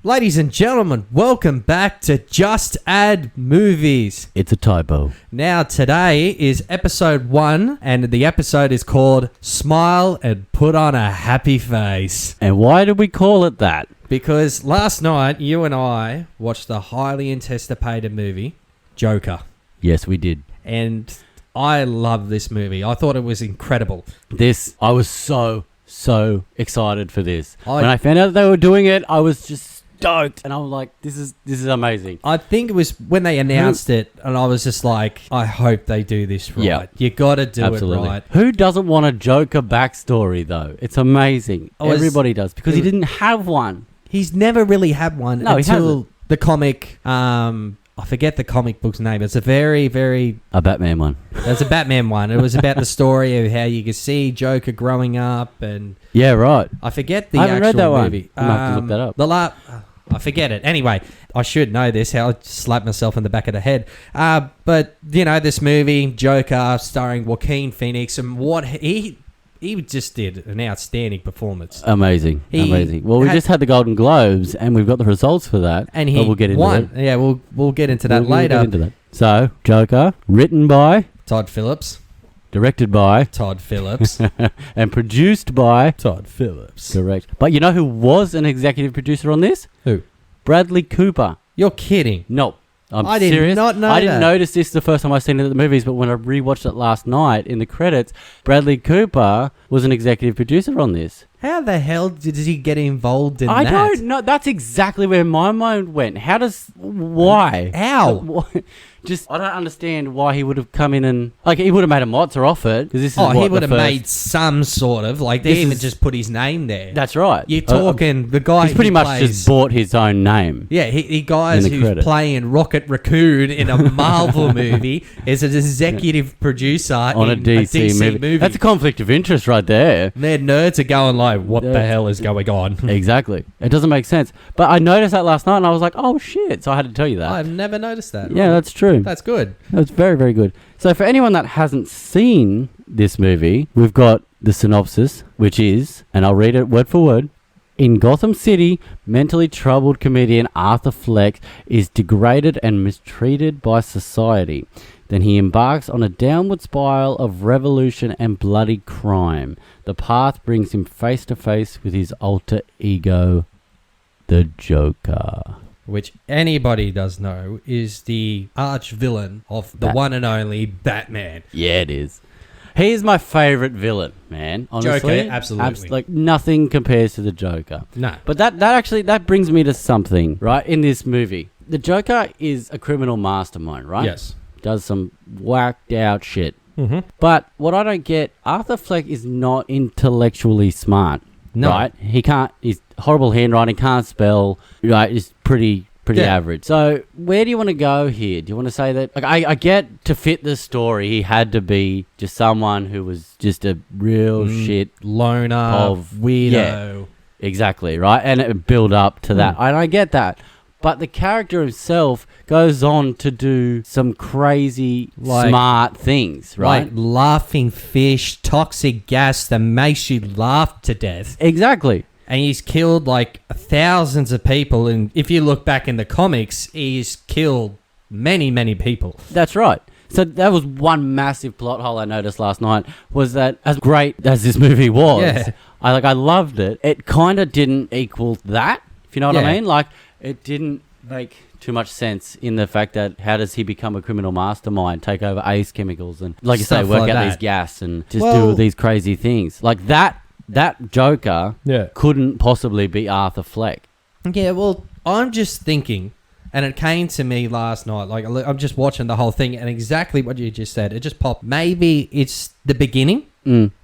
Ladies and gentlemen, welcome back to Just Add Movies. It's a typo. Now, today is episode 1, and the episode is called Smile and Put on a Happy Face. And why did we call it that? Because last night, you and I watched the highly anticipated movie, Joker. Yes, we did. And I love this movie. I thought it was incredible. I was so excited for this. When I found out that they were doing it, I was just stoked, and I was like, this is amazing. I think it was when they announced it, and I was just like, I hope they do this right. Yeah. You got to do Absolutely. it right. Who doesn't want a Joker backstory, though? It's amazing. Everybody does, because he didn't have one. He's never really had one until the comic, I forget the comic book's name. It's a A Batman one. That's a Batman one. It was about the story of how you could see Joker growing up, and yeah, right. I forget the I haven't actual read that movie. one. I'm gonna have to look that up. I forget it. Anyway, I should know this. How I slapped myself in the back of the head. But you know, this movie Joker, starring Joaquin Phoenix, and what he just did an outstanding performance. Amazing. Well, we just had the Golden Globes, and we've got the results for that. And he we'll get into won. that. Yeah, we'll get into that later. We'll get into that. So, Joker, written by Todd Phillips. Directed by Todd Phillips. And produced by Todd Phillips. Correct. But you know who was an executive producer on this? Who? Bradley Cooper. You're kidding. No. I serious. did not know I that. didn't notice this the first time I seen it at the movies, but when I rewatched it last night in the credits, Bradley Cooper was an executive producer on this. How the hell did he get involved in that? I don't know. That's exactly where my mind went. Why? How? I don't understand why he would have come in and... he would have made a mozza off it. This is he would have made some sort of... they even just put his name there. That's right. You're talking... the guy he's pretty much just bought his own name. Yeah, he guys who's credit. playing Rocket Raccoon in a Marvel movie is an executive producer on in a DC movie. That's a conflict of interest right there. Their nerds are going like, what the hell is going on? Exactly. It doesn't make sense. But I noticed that last night and I was like, oh shit. So I had to tell you that. I've never noticed that. Yeah, that's true. That's good. That's very, very good. So for anyone that hasn't seen this movie, we've got the synopsis, which is, and I'll read it word for word. In Gotham City, mentally troubled comedian Arthur Fleck is degraded and mistreated by society. Then he embarks on a downward spiral of revolution and bloody crime. The path brings him face to face with his alter ego, the Joker. Which anybody does know is the arch villain of the one and only Batman. Yeah, it is. He is my favourite villain, man. Honestly, Joker, absolutely. Nothing compares to the Joker. No. But that brings me to something, right, in this movie. The Joker is a criminal mastermind, right? Yes. Does some whacked out shit. Mm-hmm. But what I don't get, Arthur Fleck is not intellectually smart. No. Right? He can't, he's horrible handwriting, can't spell, right? He's pretty average. So where do you want to go here? Do you want to say that, I get to fit the story, he had to be just someone who was just a real shit loner, weirdo. Yeah, exactly, right? And it build up to that. And I get that. But the character himself goes on to do some crazy, smart things, right? Like laughing fish, toxic gas that makes you laugh to death. Exactly. And he's killed like thousands of people. And if you look back in the comics, he's killed many, many people. That's right. So that was one massive plot hole I noticed last night, was that as great as this movie was, I loved it. It kind of didn't equal that, if you know what I mean? Like, it didn't make too much sense in the fact that how does he become a criminal mastermind, take over Ace Chemicals and, like you say, work out these gas and just do these crazy things. Like that Joker couldn't possibly be Arthur Fleck. Yeah, well, I'm just thinking, and it came to me last night, like I'm just watching the whole thing, and exactly what you just said, it just popped. Maybe it's the beginning.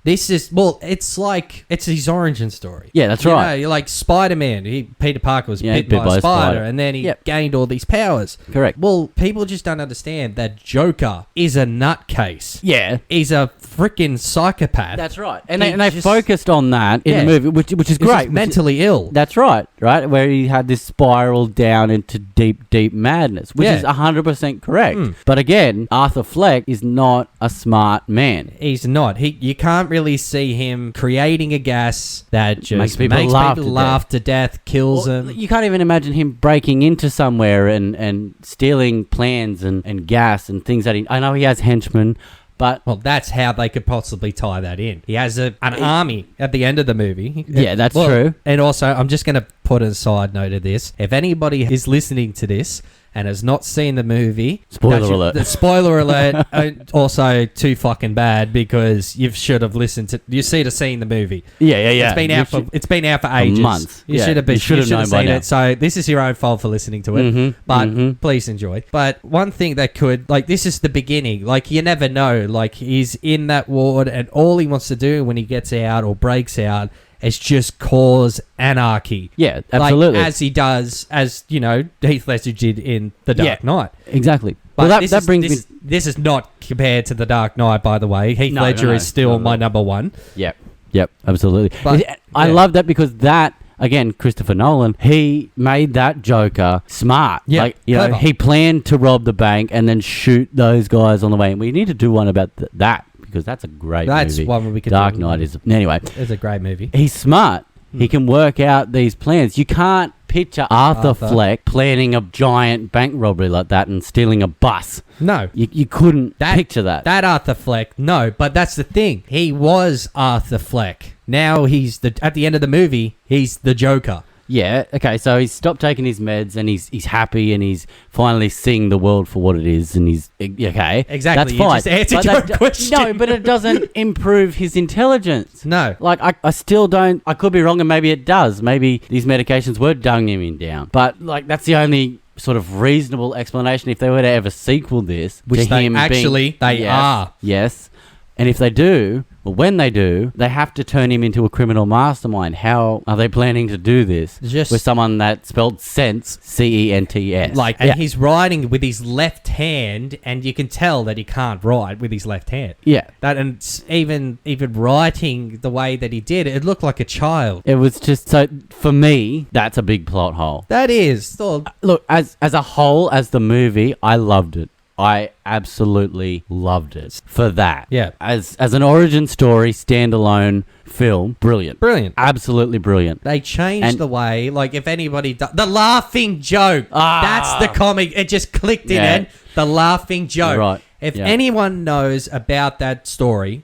This is, it's his origin story. Yeah, that's right. You're like Spider-Man. Peter Parker was bit by a spider, and then he gained all these powers. Correct. Well, people just don't understand that Joker is a nutcase. Yeah. He's a freaking psychopath. That's right. And they focused on that in the movie, which is great. He's mentally ill. That's right, where he had this spiral down into deep, deep madness, which is 100% correct. But again, Arthur Fleck is not a smart man. He's not. You you can't really see him creating a gas that just Makes people laugh to death, kills them. You can't even imagine him breaking into somewhere and stealing plans and gas and things that I know he has henchmen, but... Well, that's how they could possibly tie that in. He has an army at the end of the movie. Yeah, that's true. And also, I'm just going to put a side note of this. If anybody is listening to this and has not seen the movie... Spoiler alert. Spoiler alert. Also, too fucking bad because you should have listened to... You should have seen the movie. Yeah. It's been out for ages. Months. You should have known seen by it. So this is your own fault for listening to it. But please enjoy. But one thing that could... Like, this is the beginning. Like, you never know. Like, he's in that ward and all he wants to do when he gets out or breaks out is just cause anarchy. Yeah, absolutely. Like, as he does, as, you know, Heath Ledger did in The Dark Knight. Exactly. But well, that brings me... This is not compared to The Dark Knight, by the way. Heath Ledger is still my number one. Yep, absolutely. But, I love that because that... Again, Christopher Nolan, he made that Joker smart. Yeah, like, you know, he planned to rob the bank and then shoot those guys on the way. And we need to do one about that because that's a great movie. That's one we could Dark do. Knight is... Anyway. It's a great movie. He's smart. He can work out these plans. You can't picture Arthur Fleck planning a giant bank robbery like that and stealing a bus. No. You couldn't picture that. That Arthur Fleck, no. But that's the thing. He was Arthur Fleck. Now he's at the end of the movie, he's the Joker. Yeah, okay, so he's stopped taking his meds and he's happy and he's finally seeing the world for what it is and he's... Okay, exactly. that's fine. You just answered your question. No, but it doesn't improve his intelligence. No. Like, I still don't... I could be wrong and maybe it does. Maybe these medications were dumbing him down. But, like, that's the only sort of reasonable explanation if they were to ever sequel this. Which they actually are. Yes. And if they do... Well, when they do, they have to turn him into a criminal mastermind. How are they planning to do this with someone that spelled sense, C-E-N-T-S? Like, and he's writing with his left hand, and you can tell that he can't write with his left hand. Yeah. That and even writing the way that he did, it looked like a child. It was just so... For me, that's a big plot hole. That is. Look, as a whole, as the movie, I loved it. I absolutely loved it for that. Yeah. As an origin story, standalone film, brilliant. Absolutely brilliant. They changed the way, like, if anybody... the laughing joke. That's the comic. It just clicked in it. The laughing joke. You're right. If anyone knows about that story,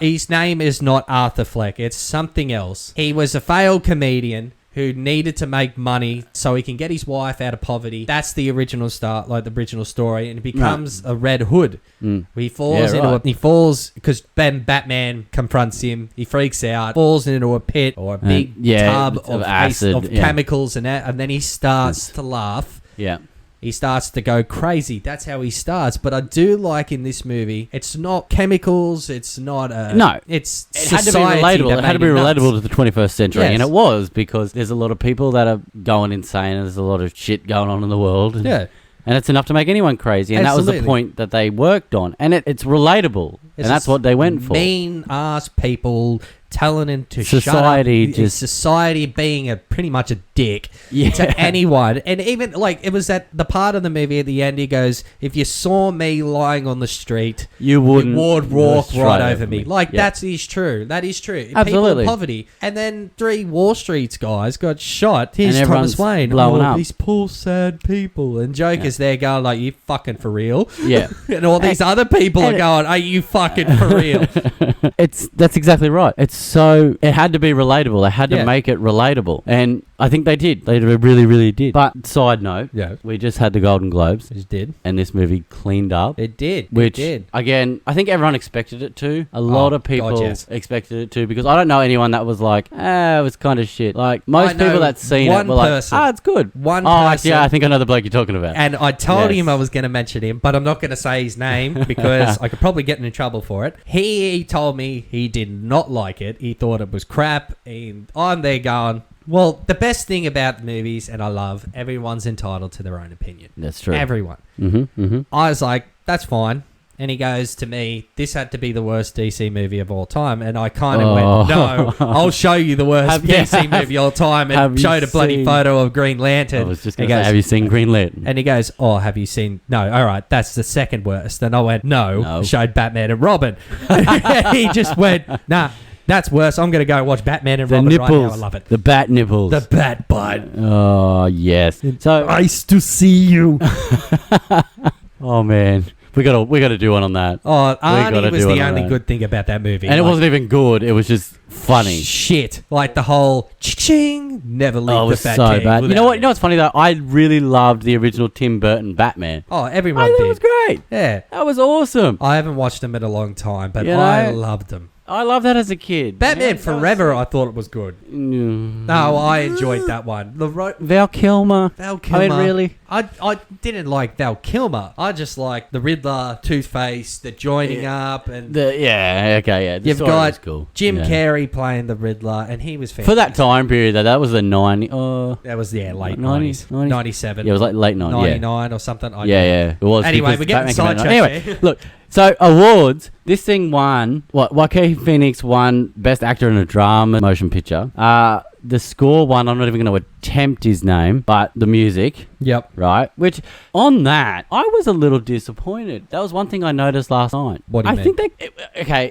his name is not Arthur Fleck. It's something else. He was a failed comedian who needed to make money so he can get his wife out of poverty. That's the original start, like the original story, and it becomes a Red Hood. He falls because Batman confronts him. He freaks out, falls into a pit or a big tub of acid, of chemicals, and then he starts to laugh. Yeah. He starts to go crazy. That's how he starts. But I do like in this movie, it's not chemicals. It's not it's it had to be relatable. It had to be relatable to the 21st century, and it was because there's a lot of people that are going insane, and there's a lot of shit going on in the world. And it's enough to make anyone crazy, and that was the point that they worked on, and it's relatable, and that's what they went for. Mean ass people telling him to society shut up. Society being pretty much a dick to anyone. And even, like, it was at the part of the movie at the end, he goes, if you saw me lying on the street, you would walk right over me. Like, that is true. That is true. Absolutely. People in poverty. And then 3 Wall Street guys got shot. Here's Thomas Wayne. Blowing up. These poor, sad people. And Joker's there going, like, you fucking for real? Yeah. And all these other people are going, are you fucking for real? That's exactly right. It had to be relatable. They had to make it relatable. And I think they did. They really, really did. But side note, we just had the Golden Globes. It did. And this movie cleaned up. It did. Which, it did. Again, I think everyone expected it to. A lot of people expected it to, because I don't know anyone that was like, it was kind of shit. Like, most people that seen it were like, it's good. One person. Yeah, I think I know the bloke you're talking about. And I told him I was going to mention him, but I'm not going to say his name because I could probably get in trouble for it. He told me he did not like it. He thought it was crap. And I'm there going, well, the best thing about movies, and I love, everyone's entitled to their own opinion. That's true. Everyone. I was like, that's fine. And he goes to me, this had to be the worst DC movie of all time. And I kind of went, no, I'll show you the worst DC movie of all time. And showed a bloody photo of Green Lantern. I was just going to say, have you seen Green Lantern? And he goes, oh, have you seen... No, all right, that's the second worst. And I went, no. Showed Batman and Robin. He just went, nah, that's worse. I'm going to go watch Batman and Robin nipples, right now. I love it. The bat nipples. The bat butt. Oh, yes. So nice to see you. Oh, man. We gotta do one on that. Oh, Arnie was the only good thing about that movie. And it wasn't even good. It was just funny. Shit. Like the whole ching never leave it the was fat so king. bad. You know what? You know what's funny though? I really loved the original Tim Burton Batman. Oh, everyone That did. was great. Yeah. That was awesome. I haven't watched them in a long time, but You know, I loved them. I loved that as a kid. Batman Forever, I thought it was good. No, I enjoyed that one. Val Kilmer. Val Kilmer. I mean, really? I didn't like Val Kilmer. I just like the Riddler, Two-Face, the joining up, and The you've story got was cool. Jim Yeah. Carrey playing the Riddler, and he was fantastic. For that time period, though, that was the 90s. That was late 90s, 90s, 97. Yeah, it was like late 90s. 99 or something. Yeah. It was. Anyway, because we're getting Batman came out. sidetracked. Anyway, look. So awards. This thing won. Joaquin Phoenix won Best Actor in a Drama Motion Picture. The score won. I'm not even going to attempt his name, but the music. Yep. Right. Which on that, I was a little disappointed. That was one thing I noticed last night. What do you mean? Think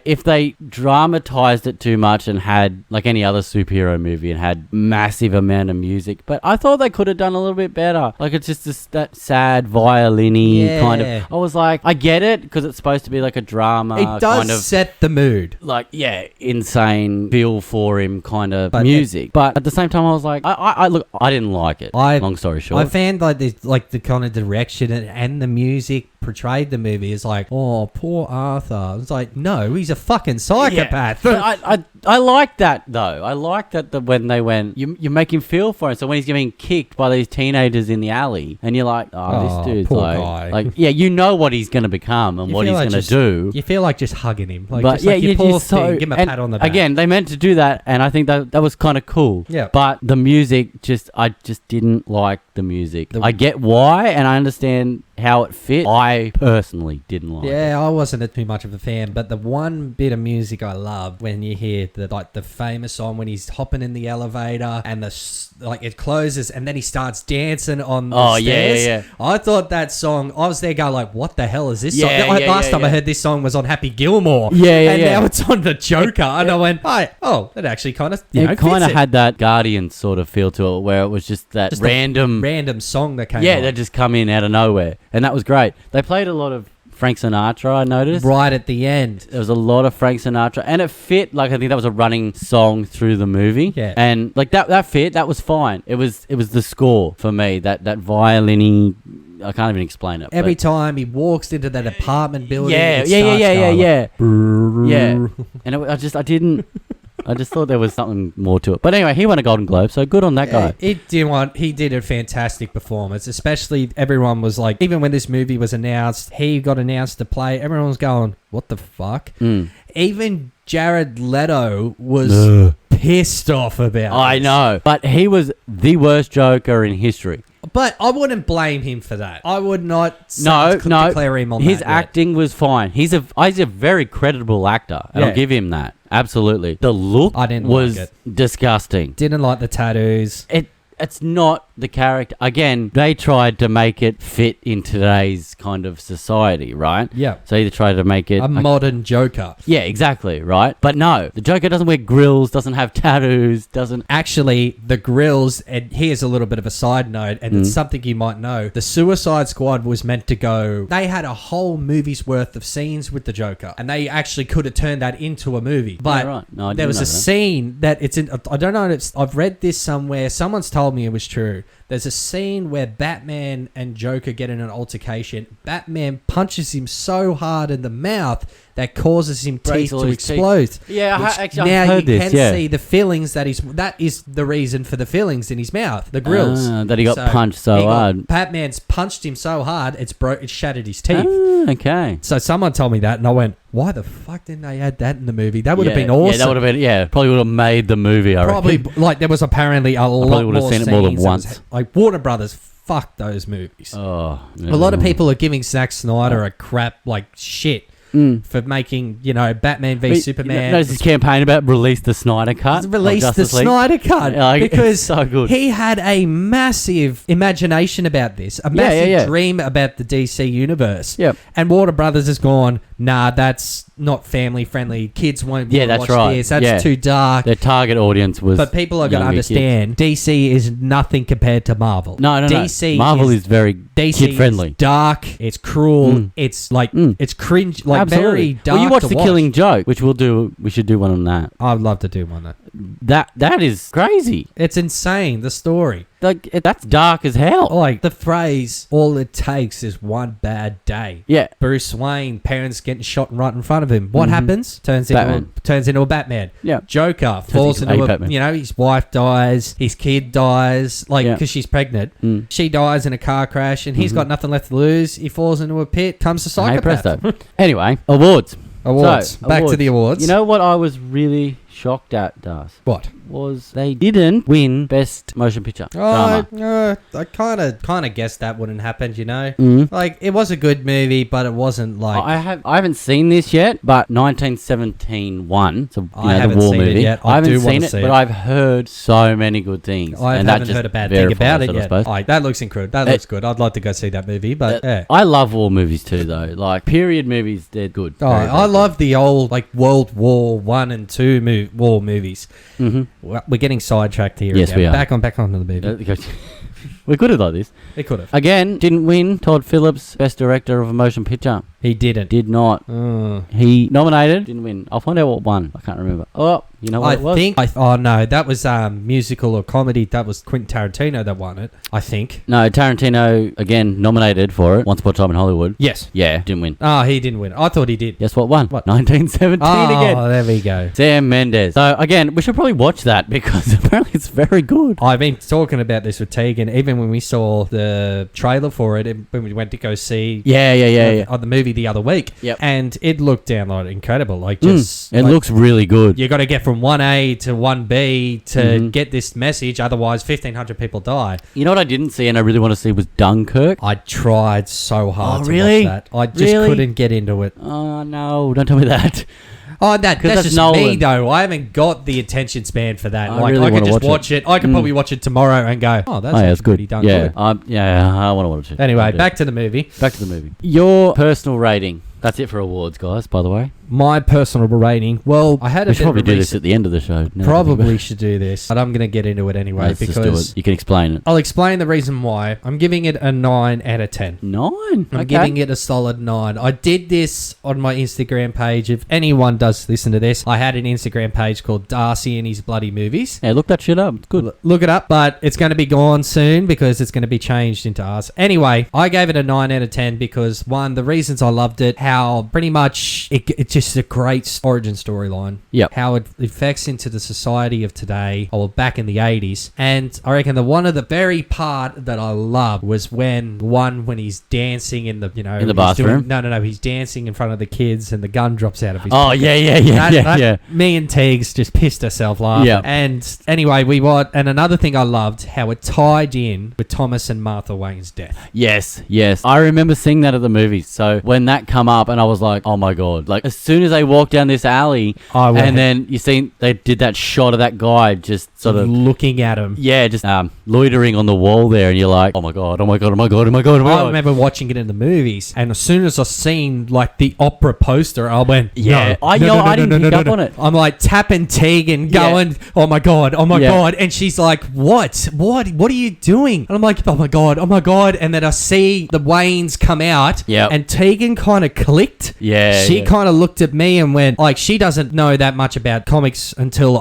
if they dramatized it too much and had like any other superhero movie and had massive amount of music, but I thought they could have done a little bit better. Like it's just that sad violin-y kind of. I was like, I get it because it's supposed to be like a drama. It does kind of, set the mood. like insane feel for him kind of But music. But at the same time, I was like, I didn't like it. Long story short, I found the kind of direction and the music portrayed the movie is like, oh, poor Arthur. It's like, no, he's a fucking psychopath. Yeah. But I like that though. I like that when they went, you make him feel for him. So when he's getting kicked by these teenagers in the alley, and you're like, this dude's poor like, guy. like, yeah, you know what he's going to become and what he's going to do. You feel like just hugging him, like, But just like your poor thing, give him a and pat on the back. again, they meant to do that, and I think that was kind of cool. Yeah. But the music, I just didn't like the music. I get why, and I understand how it fit. I personally didn't like it. Yeah, I wasn't too much of a fan, but the one bit of music I loved when you hear the famous song when he's hopping in the elevator and it closes and then he starts dancing on the stairs. Yeah. I thought that song, I was there going like, what the hell is this song? Yeah, Last time I heard this song was on Happy Gilmore. Yeah. Now it's on the Joker, and I went, it actually kind of, It kind of had that Guardian sort of feel to it, where it was just that random song that came on. they just come in out of nowhere, and that was great. They played a lot of Frank Sinatra, I noticed. Right at the end. There was a lot of Frank Sinatra, and it fit. Like, I think that was a running song through the movie. Yeah. And like that fit, that was fine. It was the score for me, that violin-y, I can't even explain it. Every time he walks into that apartment building, Yeah. And I just thought there was something more to it. But anyway, he won a Golden Globe, so good on that guy. He did a fantastic performance, especially everyone was like, even when this movie was announced, he got announced to play, everyone was going, what the fuck? Even Jared Leto was pissed off about it. I know. But he was the worst Joker in history. But I wouldn't blame him for that. I would not declare him on his that. acting was fine. He's a very credible actor, and I'll give him that. Absolutely. The look was disgusting. Didn't like the tattoos. It's not the character. Again, they tried to make it fit in today's kind of society, right? Yeah. So they tried to make it a modern Joker. Yeah, exactly, right? But no, the Joker doesn't wear grills, doesn't have tattoos, doesn't... Actually, the grills, and here's a little bit of a side note, and it's something you might know. The Suicide Squad was meant to go... They had a whole movie's worth of scenes with the Joker, and they actually could have turned that into a movie. But right. No, there was a scene that it's in... I don't know, I've read this somewhere. Someone's told me it was true. There's a scene where Batman and Joker get in an altercation. Batman punches him so hard in the mouth that causes him teeth to explode. Yeah, actually, now I've heard you this, can see the fillings that is the reason for the fillings in his mouth, the grills. That he got punched so hard. Batman's punched him so hard, it shattered his teeth. Okay. So someone told me that, and I went, why the fuck didn't they add that in the movie? That would have been awesome. Yeah, that would have been. Yeah, probably would have made the movie. I Probably reckon. like there was apparently a lot probably would have more seen it more than scenes. once. Like Warner Brothers, fuck those movies. Oh, A lot of people are giving Zack Snyder a crap like shit for making, Batman v Superman. Notice his campaign about release the Snyder Cut. Release the Justice League. Snyder Cut Yeah, because it's so good. he had a massive imagination about this, a massive dream about the DC universe. Yep. And Warner Brothers has gone, nah, that's not family friendly. Kids won't Yeah, watch that's right. this. That's Yeah. too dark. Their target audience was. But people are going to younger understand DC is nothing compared to Marvel. No. DC Marvel is very DC kid friendly. is dark. It's cruel. It's like it's cringe. Like very dark. Well, you watch to The Killing Joke, which we'll do. We should do one on that. I'd love to do one. That is crazy. It's insane. The story. Like that's dark as hell. Like the phrase, all it takes is one bad day. Yeah. Bruce Wayne, parents getting shot right in front of him. What happens? Turns Batman. into a Batman. Yeah. Joker falls he's into a Batman. his wife dies, his kid dies, like Yeah. because she's pregnant. She dies in a car crash, and he's got nothing left to lose. He falls into a pit, comes to Hey, psychopath. presto. Anyway, awards. Awards. So, Back to the awards. You know what I was really shocked at, Das? What? Was they didn't win Best Motion Picture Drama. I kind of guessed that wouldn't happen. Mm. Like it was a good movie, but it wasn't like I haven't seen this yet, but 1917 won. So I the haven't war seen it movie. yet. I I haven't do seen wanna it, see but it. I've heard so many good things. I and that haven't just heard a bad thing verifies about it I yet. suppose. That looks incredible. That looks good. I'd like to go see that movie, but yeah. I love war movies too, though. Like period movies, they're good. Oh, Very, very I good. love the old like World War One and Two war movies. Well, we're getting sidetracked here. Yes, again. we are. Back onto the movie. We're good at like this. It could have. Again, didn't win Todd Phillips Best Director of a Motion Picture. He didn't. Did not. Oh. He nominated, didn't win. I'll find out what won. I can't remember. Oh, you know what it was? Oh no, that was musical or comedy. That was Quentin Tarantino that won it. I think. No, Tarantino again nominated for it. Once Upon a Time in Hollywood. Yes. Yeah, didn't win. Oh, he didn't win. I thought he did. Guess what won? What? 1917 again. Oh, there we go. Sam Mendes. So again, we should probably watch that because apparently it's very good. I've been talking about this with Tegan. Even when we saw the trailer for it, when we went to go see Yeah. the movie the other week, Yep. and it looked downright incredible. Like just It like, looks really good. you got to get from 1A to 1B to get this message. Otherwise, 1,500 people die. You know what I didn't see and I really want to see was Dunkirk. I tried so hard Oh, to really? watch that. I just Really? couldn't get into it. Oh no, don't tell me that. Oh, that's that's just Nolan. me though. I haven't got the attention span for that. I Like really I could wanna just watch watch it. I could probably watch it tomorrow and go, oh, that's Oh yeah, actually it's good. pretty done Yeah, good. I want to watch it. Anyway, I do. back to the movie. Back to the movie. Your personal rating. That's it for awards, guys. By the way, My personal rating. Well, I had a we should bit probably of a do this at the end of the show. now. Probably should do this, but I'm going to get into it anyway Let's just do because it. You can explain it. I'll explain the reason why. I'm giving it a 9 out of 10. 9. I'm Okay. giving it a solid 9. I did this on my Instagram page. If anyone does listen to this, I had an Instagram page called Darcy and His Bloody Movies. Yeah, look that shit up. It's good. Look it up, but it's going to be gone soon because it's going to be changed into us. Anyway, I gave it a 9 out of 10 because, one, the reasons I loved it, how pretty much it's just a great origin storyline. Yep. How it affects into the society of today, or back in the 80s. And I reckon one of the very part that I loved was when he's dancing in the, In the bathroom? He's dancing in front of the kids and the gun drops out of his Oh, pocket. yeah. Me and Teagues just pissed ourselves laughing. Yeah. And anyway, and another thing I loved, how it tied in with Thomas and Martha Wayne's death. Yes. I remember seeing that at the movies. So when that come up and I was like, oh my God. Like as soon as they walked down this alley and then you seen they did that shot of that guy just sort of looking at him. Yeah, just loitering on the wall there and you're like, oh my God. I remember watching it in the movies, and as soon as I seen like the opera poster, I went, Yeah. I didn't pick up on it. I'm like tapping Tegan, going, oh my God, and she's like, what are you doing? And I'm like, oh my God, and then I see the Waynes come out, and Tegan kind of clicked. She kind of looked at me and went, like, she doesn't know that much about comics until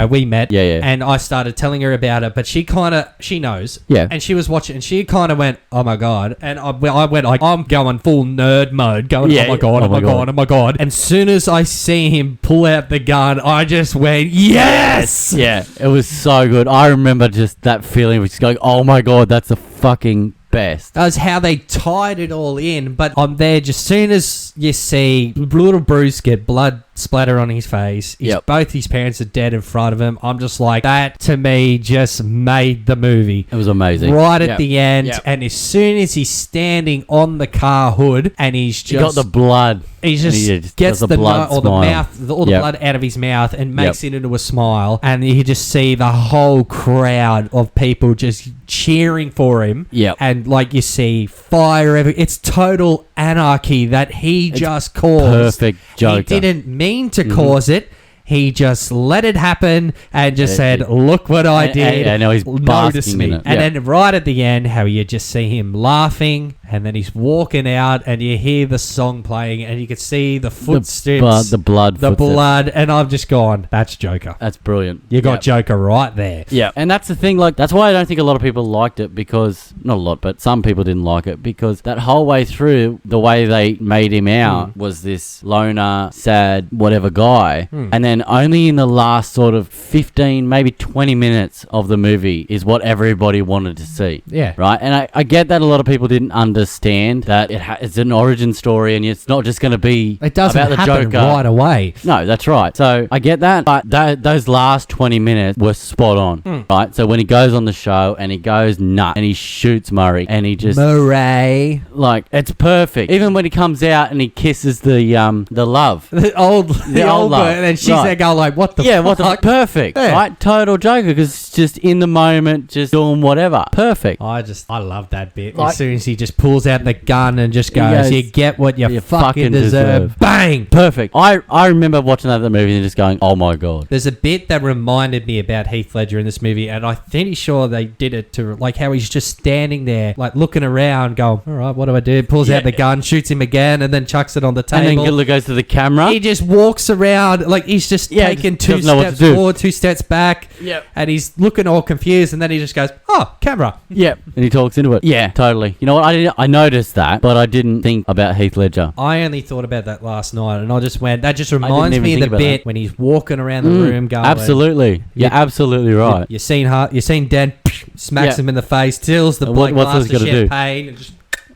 we met, and I started telling her about it, but she knows, and she was watching, and she kind of went, oh my God, and I went like, I'm going full nerd mode, going, oh my God, and soon as I see him pull out the gun, I just went, yes! Yeah, it was so good. I remember just that feeling of just going, oh my God, that's the fucking best. That was how they tied it all in. But I'm there just soon as you see little Bruce get blood splatter on his face. Both his parents are dead in front of him. I'm just like, that to me just made the movie. It was amazing. Right at the end. And as soon as he's standing on the car hood and he's just... He got the blood. He just gets the blood or the mouth, all the blood out of his mouth and makes it into a smile. And you just see the whole crowd of people just cheering for him. And like you see fire everywhere. It's total anarchy that he just caused. Perfect Joker. He didn't mean to cause it. He just let it happen and just said, look what I did. And now he's basking in it. And then right at the end, how you just see him laughing and then he's walking out and you hear the song playing and you can see the footsteps. The blood. And I've just gone, that's Joker. That's brilliant. You got Joker right there. Yeah. And that's the thing, like, that's why I don't think a lot of people liked it because, not a lot, but some people didn't like it because that whole way through, the way they made him out was this loner, sad, whatever guy. And then only in the last sort of 15, maybe 20 minutes of the movie is what everybody wanted to see. Yeah. Right? And I get that a lot of people didn't understand that it's an origin story and it's not just going to be it doesn't about the happen Joker right away. No, that's right. So I get that, but those last 20 minutes were spot on. Right? So when he goes on the show and he goes nuts and he shoots Murray and he just... Murray. Like, it's perfect. Even when he comes out and he kisses the love. The old love. And she's there going like, what the fuck? Yeah, what the fuck? Perfect. Yeah. Right? Total Joker because it's just in the moment, just doing whatever. Perfect. I love that bit. Like, as soon as he just pulls out the gun and just goes, you get what you fucking deserve. Bang! Perfect. I remember watching that movie and just going, oh my God. There's a bit that reminded me about Heath Ledger in this movie, and I'm pretty sure they did it to, like, how he's just standing there, like, looking around, going, all right, what do I do? Pulls out the gun, shoots him again, and then chucks it on the table. And then goes to the camera. He just walks around, like, he's just taking 2 steps forward, 2 steps back, and he's looking all confused, and then he just goes, oh, camera. Yep. And he talks into it. Yeah, totally. You know what? I noticed that, but I didn't think about Heath Ledger. I only thought about that last night, and I just went, that just reminds me of the bit when he's walking around the room going... Absolutely. You're absolutely right. You've seen Dan smacks him in the face, steals the black glass of champagne, and just...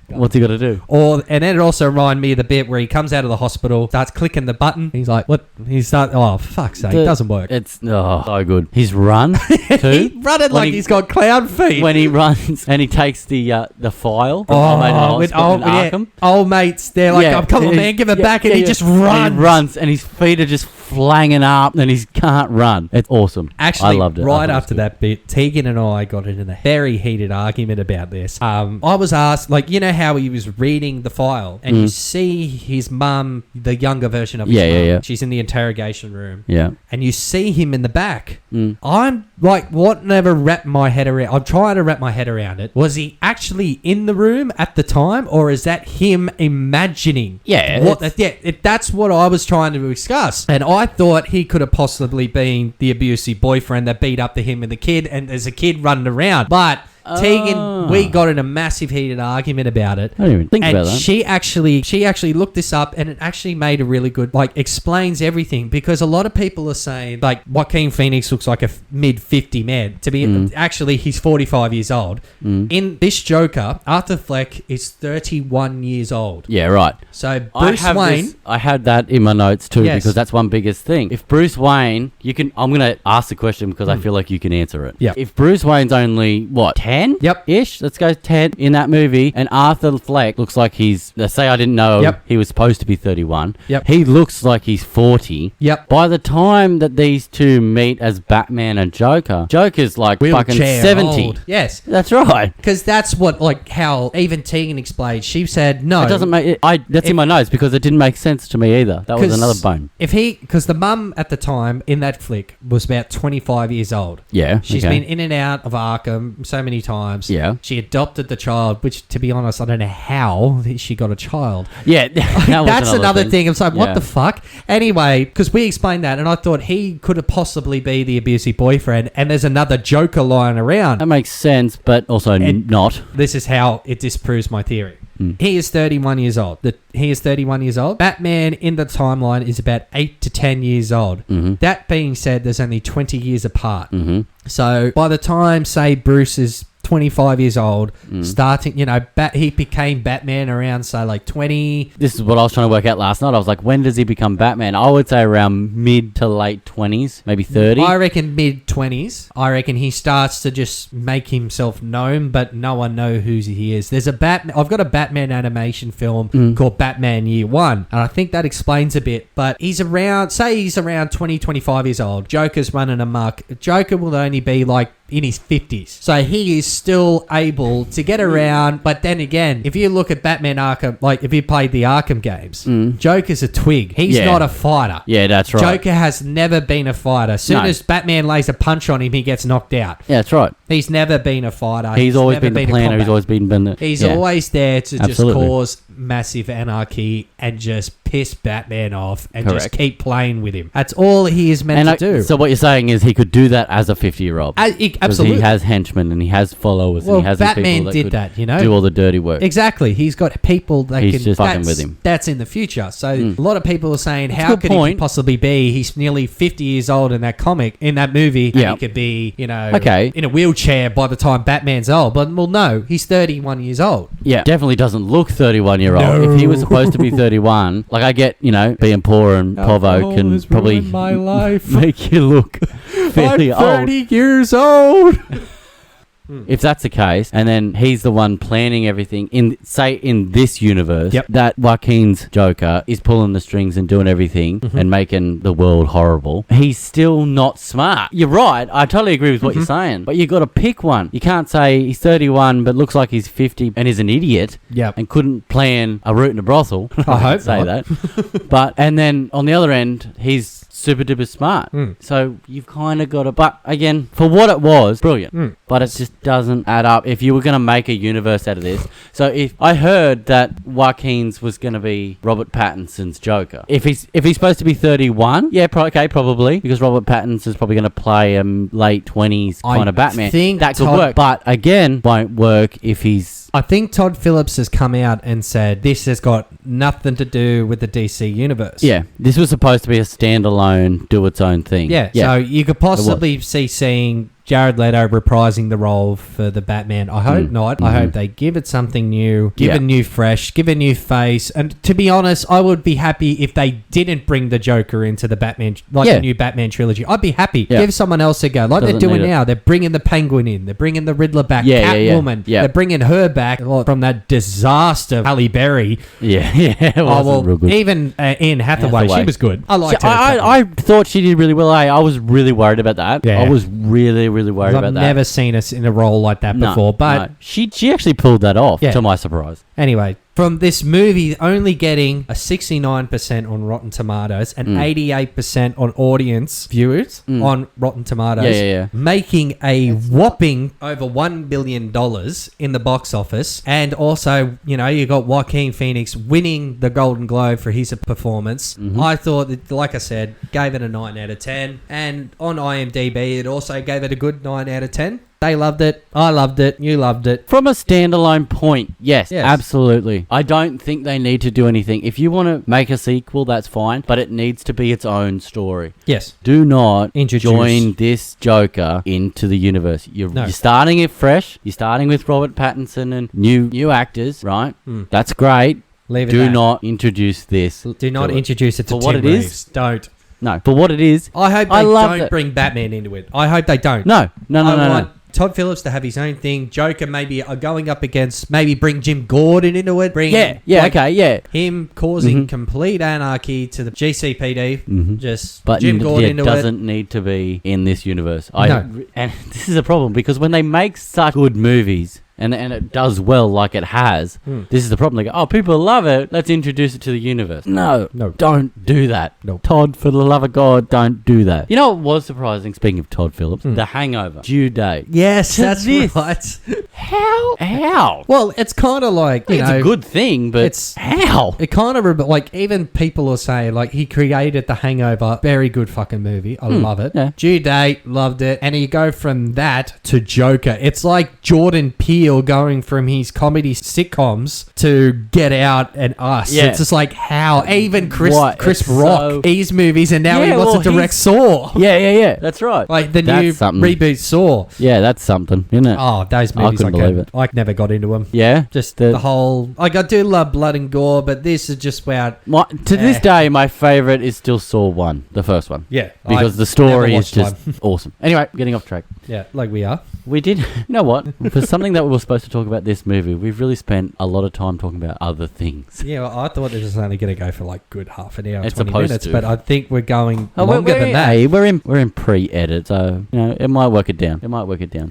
What's he got to do? And then it also reminded me of the bit where he comes out of the hospital, starts clicking the button. He's like, what? Oh, fuck's sake, it doesn't work. It's so good. He's run, too. He's running like he's got clown feet. When he runs and he takes the file with old mates, they're like, come on, man, give it back. And he just runs. And he runs and his feet are just flanging up and he can't run. It's awesome. Actually, I loved it. Right after that bit, Tegan and I got in a very heated argument about this. I was asked, like, you know how he was reading the file and you see his mum, the younger version of his mum. Yeah. She's in the interrogation room. Yeah. And you see him in the back. I'm like, what never wrapped my head around? I'm trying to wrap my head around it. Was he actually in the room at the time, or is that him imagining? Yeah. That's what I was trying to discuss. And I thought he could have possibly been the abusive boyfriend that beat up to him and the kid, and there's a kid running around. But Tegan, we got in a massive heated argument about it. I didn't even think about that. She actually looked this up, and it actually made a really good, like, explains everything, because a lot of people are saying, like, Joaquin Phoenix looks like a mid-50 man. To be actually, he's 45 years old. In this Joker, Arthur Fleck is 31 years old. Yeah, right. So Bruce Wayne... I had that in my notes too, because that's one biggest thing. If Bruce Wayne, I'm going to ask the question because I feel like you can answer it. Yeah. If Bruce Wayne's only, 10? Ish? Let's go 10 in that movie. And Arthur Fleck looks like he's... Let's say I didn't know he was supposed to be 31. He looks like he's 40. By the time that these two meet as Batman and Joker's like fucking 70. Old. Yes. That's right. Because that's what, like, how even Tegan explained. She said, no. It doesn't make... That's in my notes because it didn't make sense to me either. That was another bone. Because the mum at the time in that flick was about 25 years old. Yeah. She's been in and out of Arkham so many times. Yeah. She adopted the child, which, to be honest, I don't know how she got a child. Yeah. That's another thing. It's like, what the fuck? Anyway, because we explained that, and I thought he could have possibly be the abusive boyfriend, and there's another Joker lying around. That makes sense, but also not. This is how it disproves my theory. He is 31 years old. Batman in the timeline is about 8 to 10 years old. That being said, there's only 20 years apart. So by the time, say, Bruce is 25 years old, starting, he became Batman around, say, like 20. This is what I was trying to work out last night. I was like, when does he become Batman? I would say around mid to late 20s, maybe 30. I reckon mid-20s. I reckon he starts to just make himself known, but no one know who he is. I've got a Batman animation film called Batman Year One, and I think that explains a bit, but he's around 20, 25 years old. Joker's running amok. Joker will only be like in his 50s. So he is still able to get around. But then again, if you look at Batman Arkham, like if you played the Arkham games, Joker's a twig. He's not a fighter. Yeah, that's right. Joker has never been a fighter. As soon as Batman lays a punch on him, he gets knocked out. Yeah, that's right. He's never been a fighter. He's always been the planner. He's always been the... He's always there to just cause massive anarchy and just piss Batman off and just keep playing with him. That's all he is meant to do. So what you're saying is he could do that as a 50-year-old. Absolutely. He has henchmen and he has followers and he has Batman people did that, do all the dirty work. Exactly. He's got people that He's just fucking with him. That's in the future. So a lot of people are saying, how could he possibly be? He's nearly 50 years old in that comic, in that movie, and he could be, in a wheelchair by the time Batman's old. But, well, no, he's 31 years old. Yeah, definitely doesn't look 31-year-old. No. If he was supposed to be 31, like I get, being poor and Povo can probably my life. make you look fairly I'm 30 years old. If that's the case, and then he's the one planning everything in this universe, that Joaquin's Joker is pulling the strings and doing everything and making the world horrible, he's still not smart. You're right. I totally agree with what you're saying, but you got to pick one. You can't say he's 31 but looks like he's 50 and is an idiot and couldn't plan a route in a brothel. I hope say not. that. And then on the other end, he's super duper smart. So you've kind of got to... But again, for what it was, brilliant. But it just doesn't add up if you were going to make a universe out of this. So if I heard that Joaquin's was going to be Robert Pattinson's Joker. If he's supposed to be 31, probably, because Robert Pattinson's probably going to play a late 20s kind of Batman. That could work. But again, won't work if he's... I think Todd Phillips has come out and said this has got nothing to do with the DC universe. Yeah, this was supposed to be a standalone, do its own thing. Yeah. So you could possibly see seeing Jared Leto reprising the role for the Batman. I hope not. I hope they give it something new, give a new fresh, give a new face. And to be honest, I would be happy if they didn't bring the Joker into the Batman, the new Batman trilogy. I'd be happy. Give someone else a go, like they're doing now. They're bringing the Penguin in. They're bringing the Riddler back. Catwoman. They're bringing her back from that disaster, Halle Berry. It wasn't real good. Even Anne Hathaway, she was good. I liked her. I thought she did really well. I was really worried about that. I was really worried about that. I've never seen us in a role like that before, but she actually pulled that off, to my surprise. Anyway, from this movie only getting a 69% on Rotten Tomatoes and 88% on audience viewers on Rotten Tomatoes, making a whopping over $1 billion in the box office. And also, you got Joaquin Phoenix winning the Golden Globe for his performance. I thought that, like I said, gave it a 9 out of 10. And on IMDb, it also gave it a good 9 out of 10. They loved it. I loved it. You loved it. From a standalone point, yes, absolutely. I don't think they need to do anything. If you want to make a sequel, that's fine, but it needs to be its own story. Yes. Do not join this Joker into the universe. You're starting it fresh. You're starting with Robert Pattinson and new actors, right? That's great. Do not introduce this. Do not introduce it to Tim Reeves. Don't. No, for what it is. I hope they don't bring Batman into it. I hope they don't. No. I want Todd Phillips to have his own thing. Joker maybe going up against, maybe bring Jim Gordon into it. Him causing complete anarchy to the GCPD. But Jim Gordon into it. It doesn't need to be in this universe. And this is a problem because when they make such good movies, and it does well like it has, this is the problem. They go, people love it, let's introduce it to the universe. No, don't do that. No. Todd, for the love of God, don't do that. You know what was surprising, speaking of Todd Phillips? The Hangover. Due date. Yes, that's right. How? Well, it's kind of like, it's a good thing, but it's how? It kind of, like, even people are saying, like, he created The Hangover. Very good fucking movie. I love it. Yeah. Due date, loved it. And you go from that to Joker. It's like Jordan Peele feel going from his comedy sitcoms to Get Out and Us. Yeah. It's just like how even Chris It's Rock, so- his movies, and now he Yeah, wants well, to direct he's- Saw. Yeah. That's right. Like the That's new something. reboot Saw. Yeah, that's something, isn't it? Oh, those movies couldn't believe it. I never got into them. Yeah. Just the whole... Like, I do love blood and gore, but this is just about... To this day, my favourite is still Saw 1, the first one. Yeah. Because the story is just awesome. Anyway, getting off track. Yeah, like we are. We did... You know what? For something that we were supposed to talk about this movie, we've really spent a lot of time talking about other things. Yeah, well, I thought this was only going to go for like good half an hour, It's 20 supposed minutes, to. but I think we're going longer than that. Hey, we're in pre-edit, so it might work it down.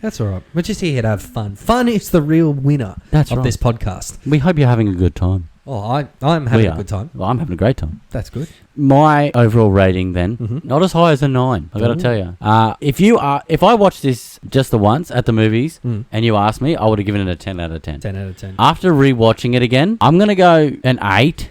That's all right. We're just here to have fun. Fun is the real winner of this podcast. We hope you're having a good time. Oh, I'm having a good time. Well, I'm having a great time. That's good. My overall rating then, not as high as a 9. I got to tell you. If I watched this just the once at the movies, and you asked me, I would have given it a 10 out of 10. 10 out of 10. After rewatching it again, I'm gonna go an 8.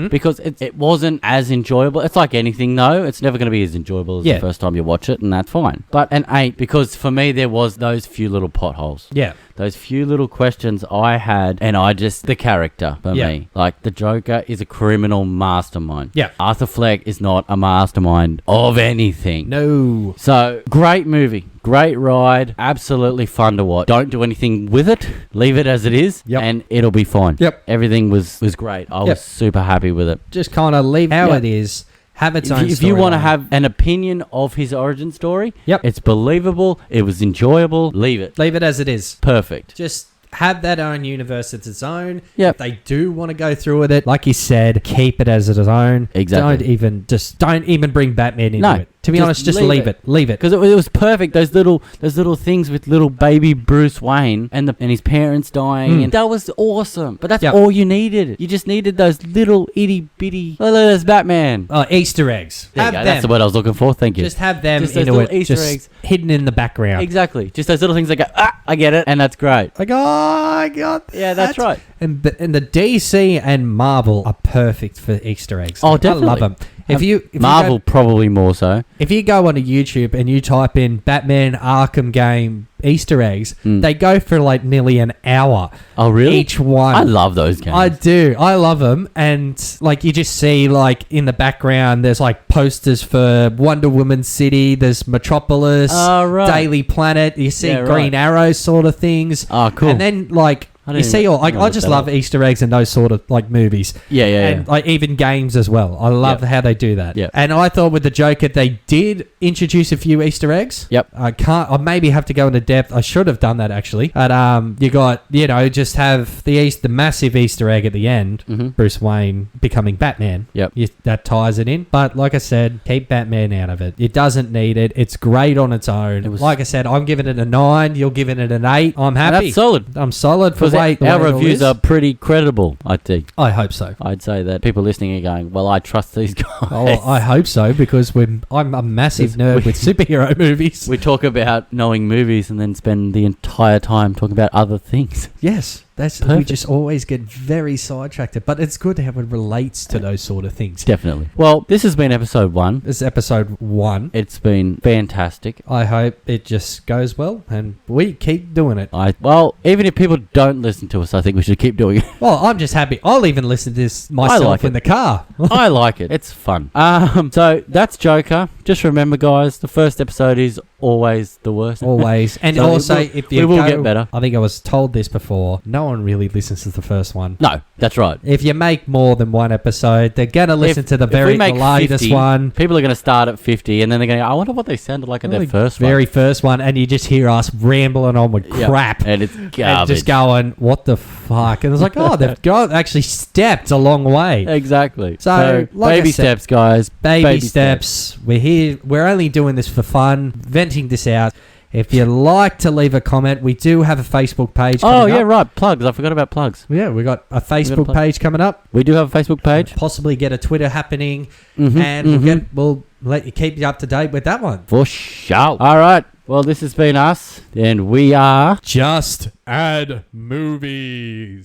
Because it wasn't as enjoyable. It's like anything, though. It's never going to be as enjoyable as the first time you watch it, and that's fine. But an 8, because for me, there was those few little potholes. Yeah. Those few little questions I had, and the character for me. Like, the Joker is a criminal mastermind. Yeah. Arthur Fleck is not a mastermind of anything. No. So, great movie. Great ride. Absolutely fun to watch. Don't do anything with it. Leave it as it is, and it'll be fine. Yep. Everything was great. I was super happy with it. Just kind of leave how it is. Have its own If you want to have an opinion of his origin story, it's believable. It was enjoyable. Leave it. Leave it as it is. Perfect. Just have that own universe as its own. Yep. If they do want to go through with it, like you said, keep it as its own. Exactly. Don't even bring Batman into it. To be honest, just leave it. Leave it. Because it was perfect. Those little things with little baby Bruce Wayne and his parents dying, and that was awesome. But that's all you needed. You just needed those little itty bitty. Oh, there's Batman. Easter eggs. There you go. That's the word I was looking for. Thank you. Just have them Just those into little it. Easter just eggs. hidden in the background. Exactly. Just those little things that go, I get it, and that's great. Like, oh, I got that. Yeah, that's right. And the DC and Marvel are perfect for Easter eggs. Oh, definitely. I love them. If Marvel probably more so. If you go onto YouTube and you type in Batman Arkham game Easter eggs, they go for like nearly an hour. Oh, really? Each one. I love those games. I do. I love them. And like you just see like in the background, there's like posters for Wonder Woman City. There's Metropolis, Daily Planet. You see Green Arrow sort of things. Oh, cool. And then like... I just love Easter eggs in those sort of like movies. Yeah. And like even games as well. I love how they do that. Yep. And I thought with the Joker they did introduce a few Easter eggs. Yep. I maybe have to go into depth. I should have done that actually. But you got, just have the massive Easter egg at the end. Bruce Wayne becoming Batman. Yep. That ties it in. But like I said, keep Batman out of it. It doesn't need it. It's great on its own. Like I said, I'm giving it a 9. You're giving it an 8. I'm happy. That's solid. I'm solid for our reviews are pretty credible, I think. I hope so. I'd say that people listening are going, well, I trust these guys. Oh, I hope so, because I'm a massive nerd with superhero movies. We talk about knowing movies and then spend the entire time talking about other things. Yes. We just always get very sidetracked, but it's good how it relates to those sort of things. Definitely. Well, this has been episode 1. This is episode 1. It's been fantastic. I hope it just goes well, and we keep doing it. Even if people don't listen to us, I think we should keep doing it. Well, I'm just happy. I'll even listen to this myself in the car. I like it. It's fun. So that's Joker. Just remember, guys, the first episode is always the worst. Always. And so also, if you will get better. I think I was told this before. No one really listens to the first one. No, that's right. If you make more than one episode, they're going to listen to the latest 50, one. People are going to start at 50, and then they're going to go, I wonder what they sounded like at their first one. Very first one, and you just hear us rambling on with crap. And it's garbage. And just going, what the fuck? And it's like, they've actually stepped a long way. Exactly. So like baby steps, guys. Baby steps. We're here. We're only doing this for fun, venting this out. If you'd like to leave a comment, we do have a Facebook page coming up. Right. Plugs. I forgot about plugs. Yeah, we got a Facebook page coming up. We do have a Facebook page. Possibly get a Twitter happening. And we'll let you keep you up to date with that one. For sure. All right. Well, this has been us, and we are... Just Add Movies.